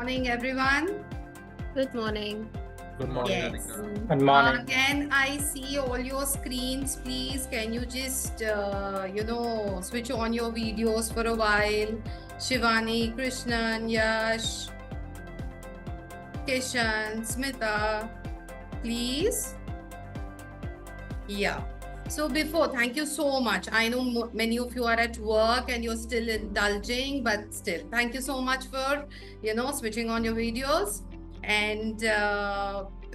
morning, everyone. Good morning. Good morning, Yes. Radhika. Good morning. Can I see all your screens, please? Can you just, switch on your videos for a while? Shivani, Krishnan, Yash, Kishan, Smita, please. Yeah. So thank you so much. I know many of you are at work and you're still indulging, but still, thank you so much for, switching on your videos. And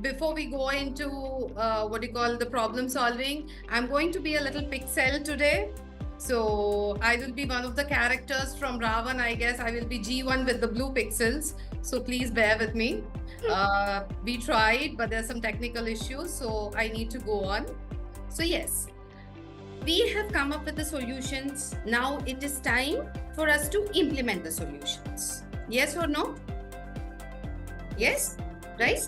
before we go into the problem solving, I'm going to be a little pixel today. So I will be one of the characters from Ravan. I guess I will be G1 with the blue pixels. So please bear with me. We tried, but there's some technical issues. So I need to go on. So yes, we have come up with the solutions. Now it is time for us to implement the solutions. Yes or no? Yes? Right?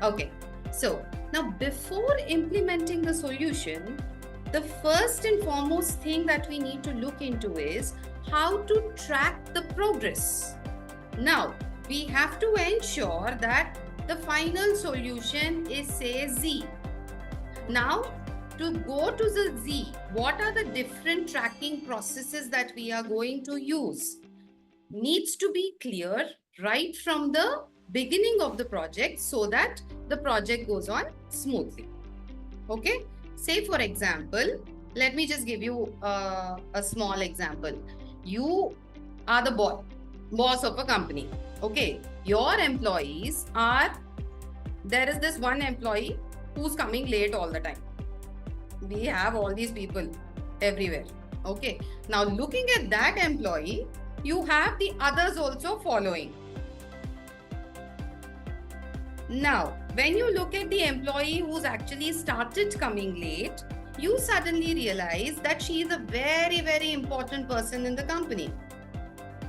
Okay. So now before implementing the solution, the first and foremost thing that we need to look into is how to track the progress. Now, we have to ensure that the final solution is, say, Z. Now, to go to the Z, what are the different tracking processes that we are going to use? Needs to be clear right from the beginning of the project so that the project goes on smoothly. Okay? Say, for example, let me just give you a small example. You are the boss of a company. Okay? Your employees there is this one employee who's coming late all the time. We have all these people everywhere. Okay. Now, looking at that employee, you have the others also following. Now, when you look at the employee who's actually started coming late, you suddenly realize that she is a very, very important person in the company.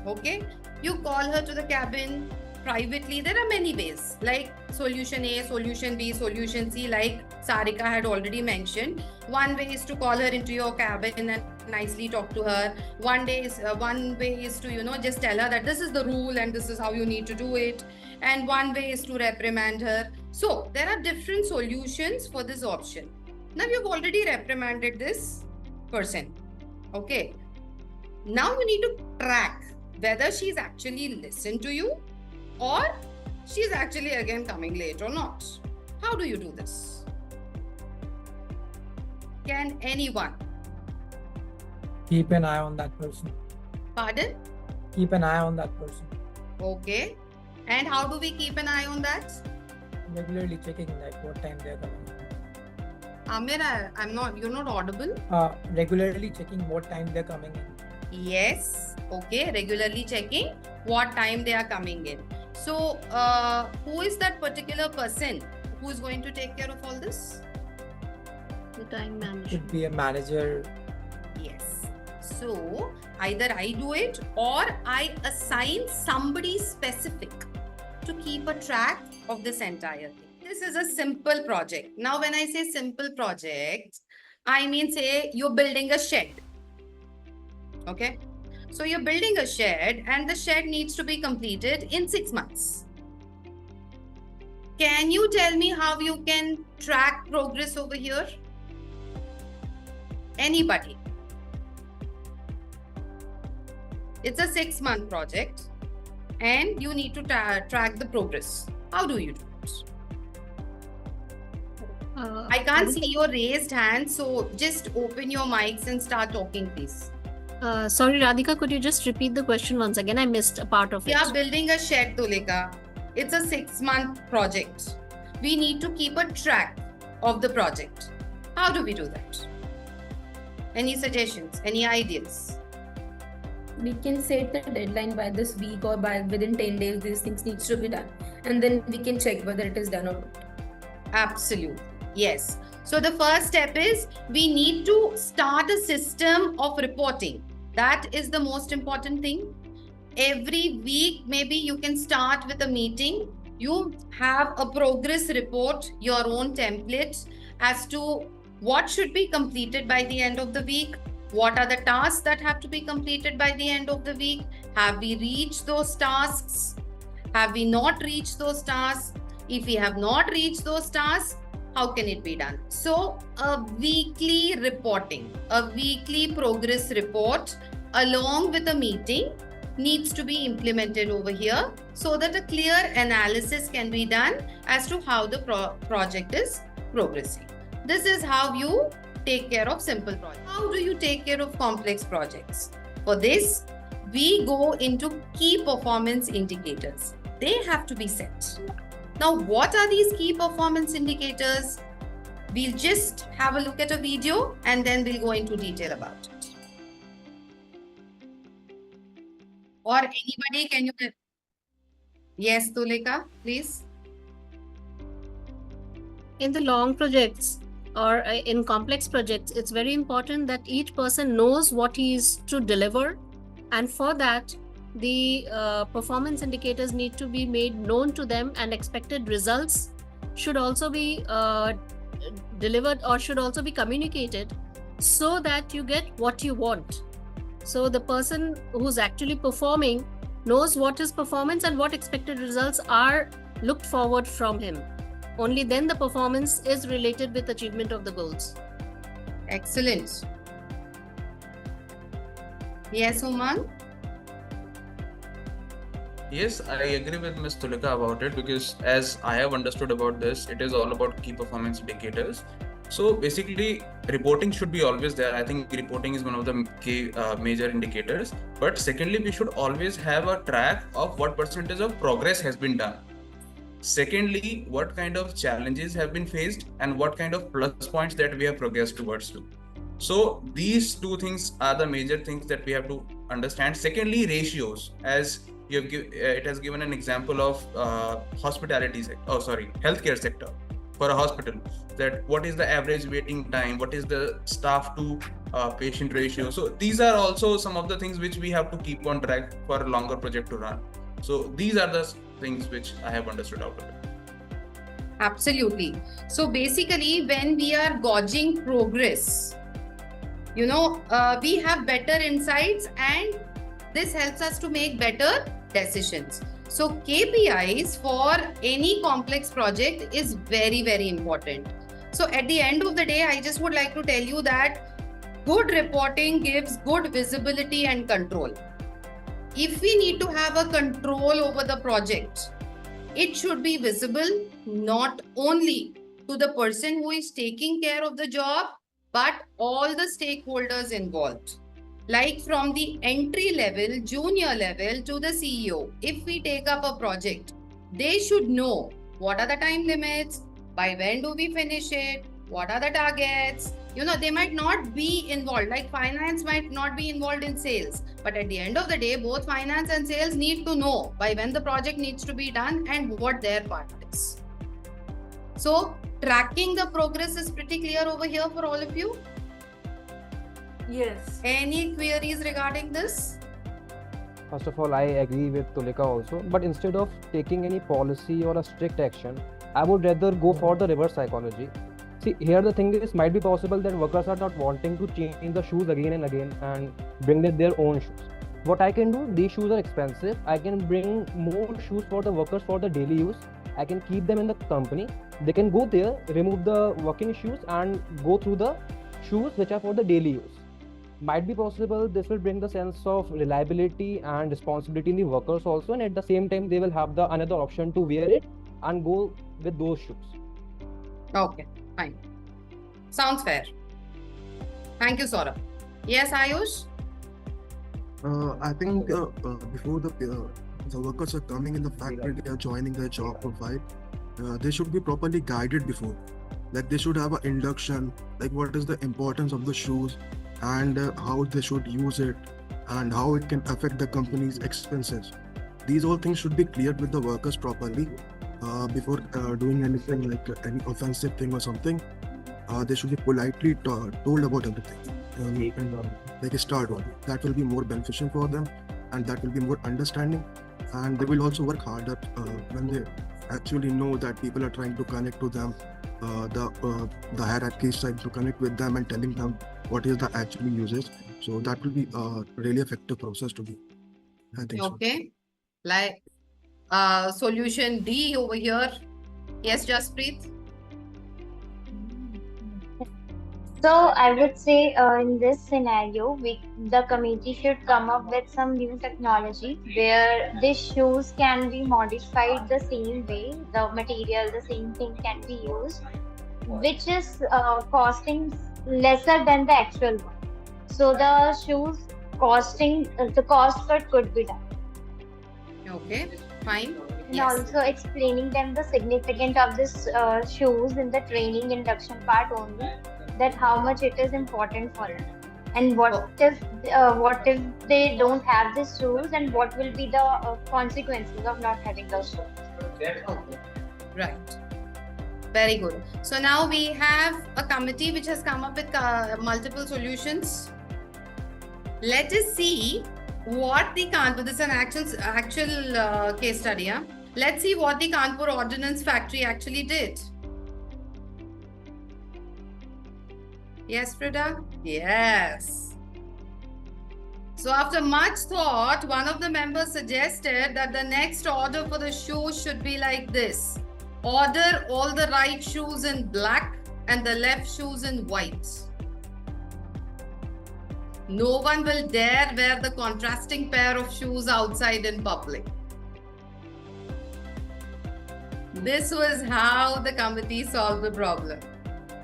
Okay. You call her to the cabin privately. There are many ways, like solution A, solution B, solution C, like Sarika had already mentioned. One way is to call her into your cabin and nicely talk to her. One way is to, just tell her that this is the rule and this is how you need to do it. And one way is to reprimand her. So there are different solutions for this option. Now you've already reprimanded this person. Okay. Now you need to track whether she's actually listened to you or she's actually again coming late or not. How do you do this? Can anyone? Keep an eye on that person. Pardon? Keep an eye on that person. Okay. And how do we keep an eye on that? Regularly checking like what time they're coming. Amir, you're not audible. Regularly checking what time they're coming in. Yes. Okay. Regularly checking what time they are coming in. So, who is that particular person who is going to take care of all this? The time manager. Should be a manager. Yes. So, either I do it or I assign somebody specific to keep a track of this entire thing. This is a simple project. Now, when I say simple project, I mean, say you're building a shed. Okay. So you're building a shed and the shed needs to be completed in 6 months. Can you tell me how you can track progress over here? Anybody? It's a 6-month project and you need to track the progress. How do you do it? I can't see your raised hand, so just open your mics and start talking, please. Sorry, Radhika, could you just repeat the question once again? I missed a part of it. Yeah, building a shed, Tulika. It's a 6-month project. We need to keep a track of the project. How do we do that? Any suggestions? Any ideas? We can set the deadline by this week or within 10 days, these things needs to be done. And then we can check whether it is done or not. Absolutely. Yes. So the first step is we need to start a system of reporting. That is the most important thing. Every week, maybe you can start with a meeting. You have a progress report, your own template as to what should be completed by the end of the week. What are the tasks that have to be completed by the end of the week? Have we reached those tasks? Have we not reached those tasks? If we have not reached those tasks, how can it be done? So a weekly reporting, a weekly progress report along with a meeting needs to be implemented over here so that a clear analysis can be done as to how the project is progressing. This is how you take care of simple projects. How do you take care of complex projects? For this, we go into key performance indicators. They have to be set. Now, what are these key performance indicators? We'll just have a look at a video and then we'll go into detail about it. Or anybody, can you? Yes, Tulika, please. In the long projects or in complex projects, it's very important that each person knows what he is to deliver. And for that, the performance indicators need to be made known to them, and expected results should also be delivered or should also be communicated so that you get what you want. So the person who's actually performing knows what his performance and what expected results are looked forward from him. Only then the performance is related with achievement of the goals. Excellent. Yes, Umang? Yes, I agree with Ms. Tulika about it, because as I have understood about this, it is all about key performance indicators. So basically, reporting should be always there. I think reporting is one of the key major indicators. But secondly, we should always have a track of what percentage of progress has been done. Secondly, what kind of challenges have been faced and what kind of plus points that we have progressed towards to. So these two things are the major things that we have to understand. Secondly, ratios, as you have it has given an example of healthcare sector for a hospital, that what is the average waiting time, what is the staff to patient ratio. So these are also some of the things which we have to keep on track for a longer project to run. So these are the things which I have understood out of it. Absolutely. So basically, when we are gauging progress, we have better insights and this helps us to make better decisions. So KPIs for any complex project is very, very important. So at the end of the day, I just would like to tell you that good reporting gives good visibility and control. If we need to have a control over the project, it should be visible not only to the person who is taking care of the job, but all the stakeholders involved. Like from the entry level, junior level to the CEO, if we take up a project, they should know what are the time limits, by when do we finish it, what are the targets. They might not be involved, like finance might not be involved in sales, but at the end of the day, both finance and sales need to know by when the project needs to be done and what their part is. So tracking the progress is pretty clear over here for all of you. Yes. Any queries regarding this? First of all, I agree with Tulika also, but instead of taking any policy or a strict action, I would rather go for the reverse psychology. See, here the thing is, might be possible that workers are not wanting to change the shoes again and again and bring their own shoes. What I can do, these shoes are expensive. I can bring more shoes for the workers for the daily use. I can keep them in the company. They can go there, remove the working shoes and go through the shoes which are for the daily use. Might be possible this will bring the sense of reliability and responsibility in the workers also, and at the same time they will have the another option to wear it and go with those shoes. Okay, fine. Sounds fair. Thank you, Saurabh. Yes, Ayush? I think before the workers are coming in the factory, they are joining their job profile, they should be properly guided before. Like they should have an induction, like what is the importance of the shoes and how they should use it and how it can affect the company's expenses. These all things should be cleared with the workers properly before doing anything like any offensive thing or something. They should be politely told about everything. Like a start one. That will be more beneficial for them and that will be more understanding, and they will also work harder when they actually know that people are trying to connect to them, the hierarchy is trying to connect with them and telling them what is the actual usage. So that will be a really effective process to be. I think Okay. Like, solution D over here. Yes, Jaspreet? So I would say in this scenario, the committee should come up with some new technology where these shoes can be modified the same way, the material, the same thing can be used, which is costing lesser than the actual one. So the shoes costing, the cost cut could be done. Okay, fine. And Yes. also explaining them the significance of this shoes in the training induction part only, that how much it is important for them, and what if they don't have these shoes, and what will be the consequences of not having those shoes. Okay. Right. Very good. So now we have a committee which has come up with multiple solutions. Let us see what the Kanpur, this is an actual case study. Huh? Let's see what the Kanpur Ordnance Factory actually did. Yes, Frida? Yes. So after much thought, one of the members suggested that the next order for the shoes should be like this. Order all the right shoes in black and the left shoes in white. No one will dare wear the contrasting pair of shoes outside in public. This was how the committee solved the problem.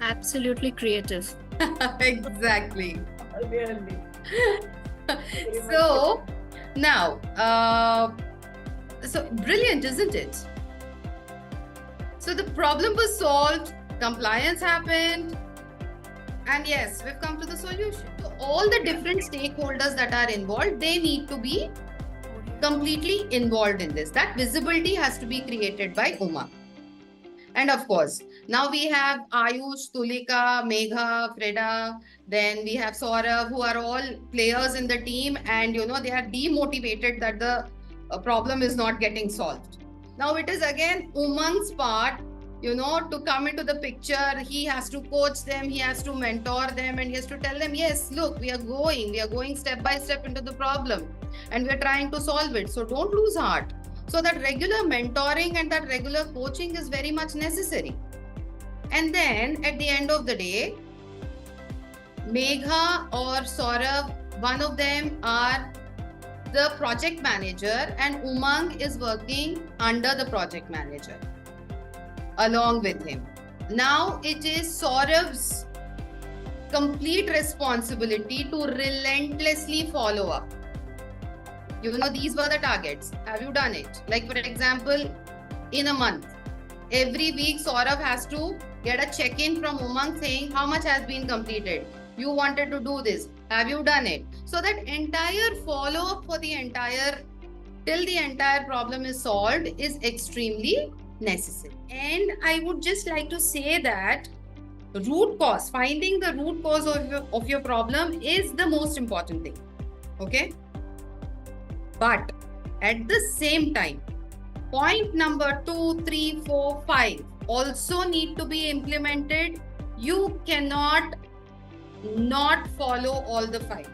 Absolutely creative. Exactly. So now, so brilliant, isn't it? So the problem was solved, compliance happened, and yes, we've come to the solution. So all the different stakeholders that are involved, they need to be completely involved in this. That visibility has to be created by Uma. And of course, now we have Ayush, Tulika, Megha, Freda, then we have Saurav, who are all players in the team, and you know, they are demotivated that the problem is not getting solved. Now it is again Umang's part, you know, to come into the picture. He has to coach them, he has to mentor them, and he has to tell them, yes, look, we are going step by step into the problem, and we are trying to solve it. So don't lose heart. So that regular mentoring and that regular coaching is very much necessary. And then at the end of the day, Megha or Saurav, one of them are the project manager, and Umang is working under the project manager along with him. Now it is Saurav's complete responsibility to relentlessly follow up. You know, these were the targets. Have you done it? Like, for example, in a month, every week Saurav has to get a check-in from Umang saying how much has been completed. You wanted to do this. Have you done it? So that entire follow-up for the entire, till the entire problem is solved, is extremely necessary. And I would just like to say that root cause, finding the root cause of your problem is the most important thing. Okay? But at the same time, point number 2, 3, 4, 5 also need to be implemented. You cannot not follow all the 5.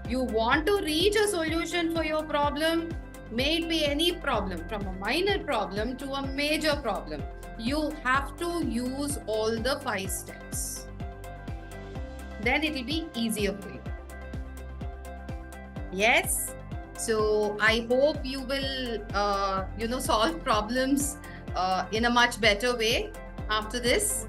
You want to reach a solution for your problem, may it be any problem, from a minor problem to a major problem. You have to use all the 5 steps. Then it will be easier for you. Yes. So I hope you will, solve problems in a much better way after this.